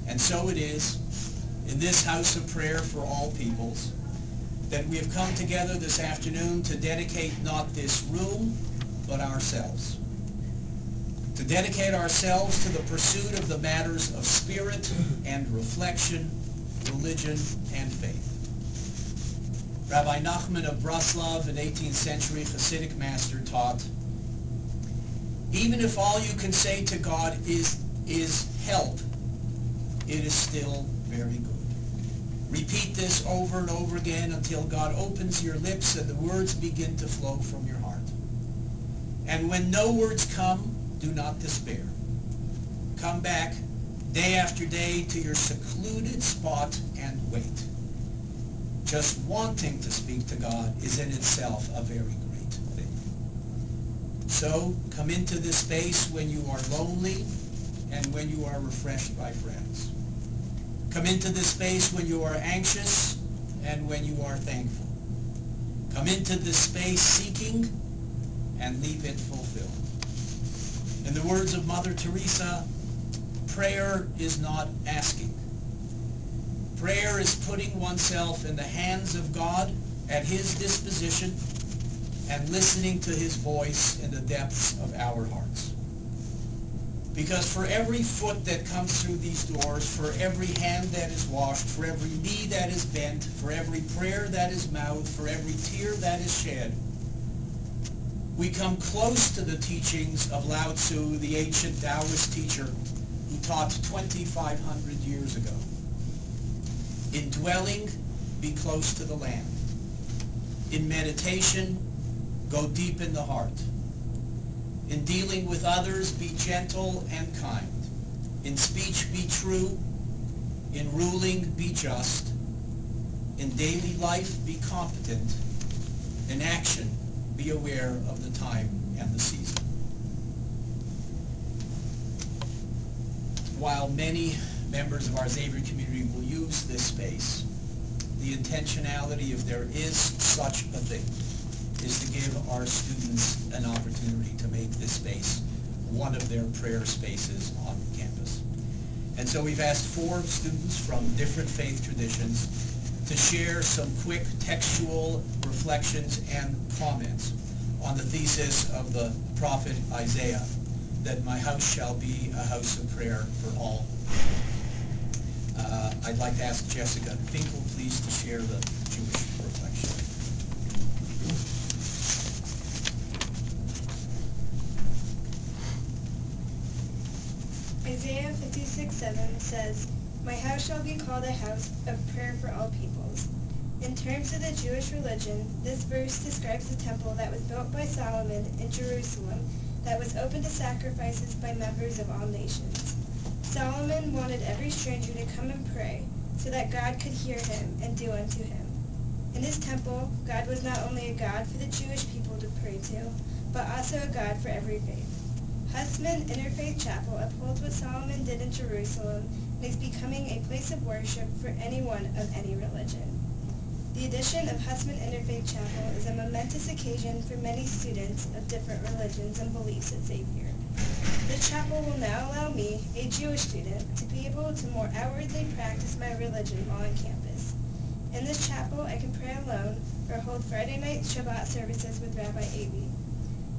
And so it is in this house of prayer for all peoples that we have come together this afternoon to dedicate not this room, but ourselves. To dedicate ourselves to the pursuit of the matters of spirit and reflection, religion and faith. Rabbi Nachman of Breslov, an 18th century Hasidic master, taught, even if all you can say to God is help, it is still very good. Repeat this over and over again until God opens your lips and the words begin to flow from your heart. And when no words come, do not despair. Come back day after day to your secluded spot and wait. Just wanting to speak to God is in itself a very great thing. So come into this space when you are lonely and when you are refreshed by friends. Come into this space when you are anxious and when you are thankful. Come into this space seeking and leave it fulfilled. In the words of Mother Teresa, prayer is not asking. Prayer is putting oneself in the hands of God at his disposition and listening to his voice in the depths of our hearts. Because for every foot that comes through these doors, for every hand that is washed, for every knee that is bent, for every prayer that is mouthed, for every tear that is shed, we come close to the teachings of Lao Tzu, the ancient Taoist teacher who taught 2,500 years ago. In dwelling, be close to the land. In meditation, go deep in the heart. In dealing with others, be gentle and kind. In speech, be true. In ruling, be just. In daily life, be competent. In action, be aware of the time and the season. While many members of our Xavier community will use this space, the intentionality, if there is such a thing, is to give our students an opportunity to make this space one of their prayer spaces on campus. And so we've asked 4 students from different faith traditions to share some quick textual reflections and comments on the thesis of the prophet Isaiah, that my house shall be a house of prayer for all. I'd like to ask Jessica Finkel, please, to share the Jewish reflection. Isaiah 56:7 says, "My house shall be called a house of prayer for all peoples." In terms of the Jewish religion, this verse describes the temple that was built by Solomon in Jerusalem that was open to sacrifices by members of all nations. Solomon wanted every stranger to come and pray so that God could hear him and do unto him. In his temple, God was not only a God for the Jewish people to pray to, but also a God for every faith. Husman Interfaith Chapel upholds what Solomon did in Jerusalem and is becoming a place of worship for anyone of any religion. The addition of Husman Interfaith Chapel is a momentous occasion for many students of different religions and beliefs at Xavier. The chapel will now allow me, a Jewish student, to be able to more outwardly practice my religion while on campus. In this chapel, I can pray alone or hold Friday night Shabbat services with Rabbi Abie.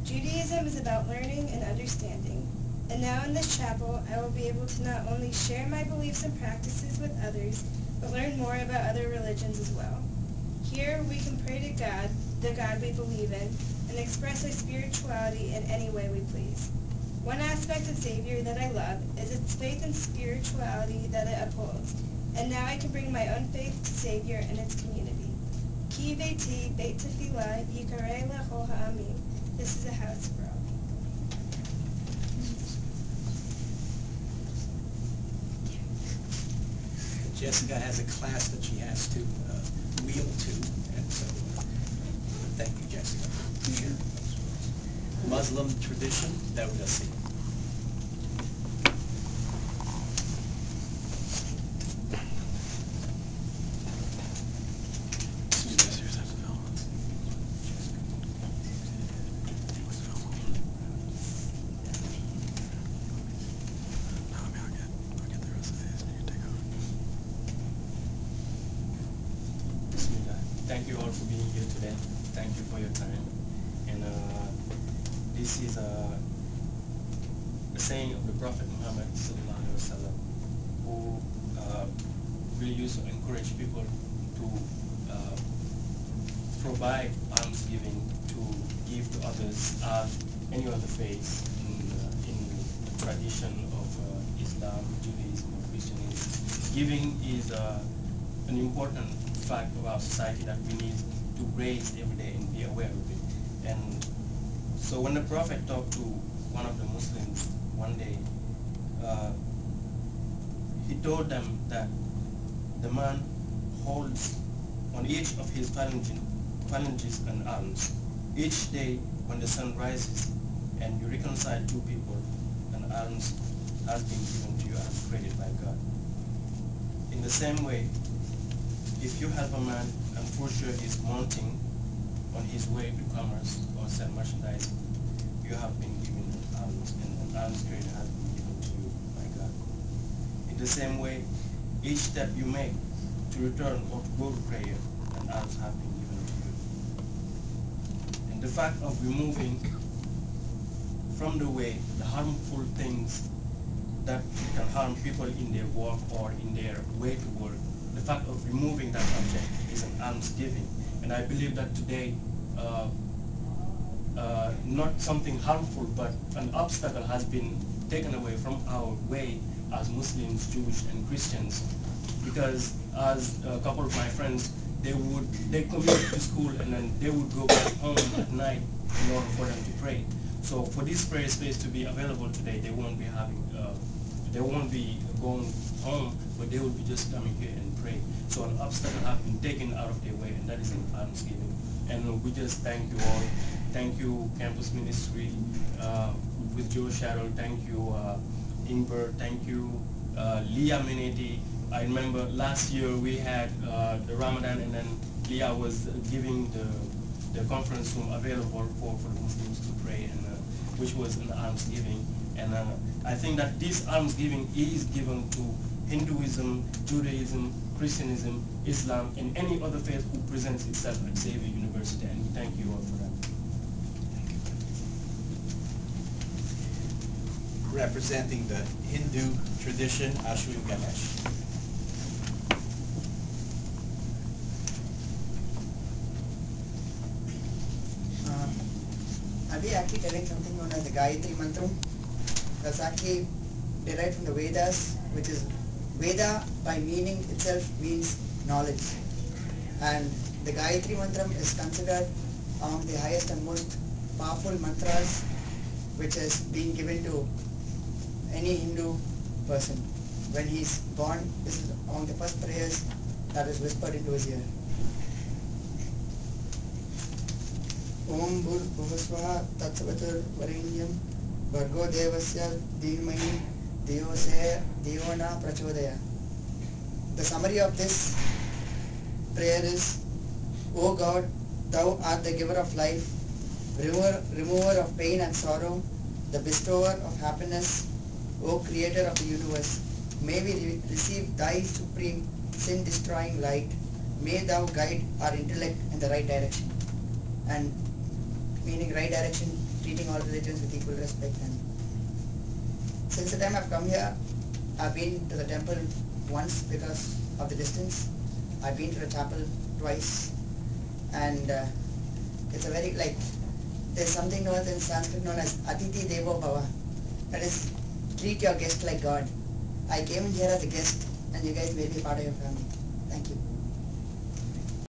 Judaism is about learning and understanding, and now in this chapel, I will be able to not only share my beliefs and practices with others, but learn more about other religions as well. Here, we can pray to God, the God we believe in, and express our spirituality in any way we please. One aspect of Xavier that I love is its faith and spirituality that it upholds, and now I can bring my own faith to Xavier and its community. Ki beiti beit tefillah yikareh lechol ha'amim. This is a house for all people. Jessica has a class that she has to wheel to, and so thank you, Jessica. Here. Muslim tradition, Dawdasi. I'll get the rest of these. You take thank you all for being here today. Thank you for your time. And this is a saying of the Prophet Muhammad ﷺ, who really used to encourage people to provide almsgiving, to give to others as any other faith in the tradition of Islam, Judaism, or Christianity. Giving is an important fact of our society that we need to raise every day and be aware of it. And so when the Prophet talked to one of the Muslims one day, he told them that the man holds on each of his phalanges and arms. Each day when the sun rises and you reconcile two people, an alms has been given to you as credit by God. In the same way, if you help a man and for sure he's mounting on his way to commerce or sell merchandise, you have been given an alms, and an alms credit has been given to you by God. In the same way, each step you make to return or to go to prayer, an alms have been given to you. And the fact of removing from the way the harmful things that can harm people in their work or in their way to work, the fact of removing that object is an almsgiving. And I believe that today, not something harmful, but an obstacle has been taken away from our way as Muslims, Jewish, and Christians. Because as a couple of my friends, they commute to school and then they would go back home at night in order for them to pray. So for this prayer space to be available today, they won't be going home, but they will be just coming here and pray. So an obstacle has been taken out of their way, and that is an almsgiving. And we just thank you all. Thank you, Campus Ministry, with Joe Shadle. Thank you, Ingber. Thank you, Leah Meneti. I remember last year we had the Ramadan, and then Leah was giving the conference room available for the Muslims to pray, and which was an almsgiving. And I think that this almsgiving is given to Hinduism, Judaism, Christianism, Islam, and any other faith who presents itself at Xavier University, and we thank you all for that. Representing the Hindu tradition, Ashwin Ganesh. Abie actually telling something known as the Gayatri Mantram. That's actually derived from the Vedas, which is Veda by meaning itself means knowledge. And the Gayatri Mantram is considered among the highest and most powerful mantras which is being given to any Hindu person. When he's born, this is among the first prayers that is whispered into his ear. Om Bhur Bhuvasvaha Tatsavatur Varenyam Bhargo Devasya Dhinmahi Devona Prachodaya. The summary of this prayer is, O God, Thou art the giver of life, remover of pain and sorrow, the bestower of happiness, O Creator of the universe. May we receive Thy supreme sin-destroying light. May Thou guide our intellect in the right direction. And meaning right direction, treating all religions with equal respect. And since the time I've come here, I've been to the temple once because of the distance. I've been to the chapel twice, and it's a very, there's something known in Sanskrit known as Atiti Devo Bhava. That is, treat your guest like God. I came in here as a guest, and you guys made me part of your family. Thank you.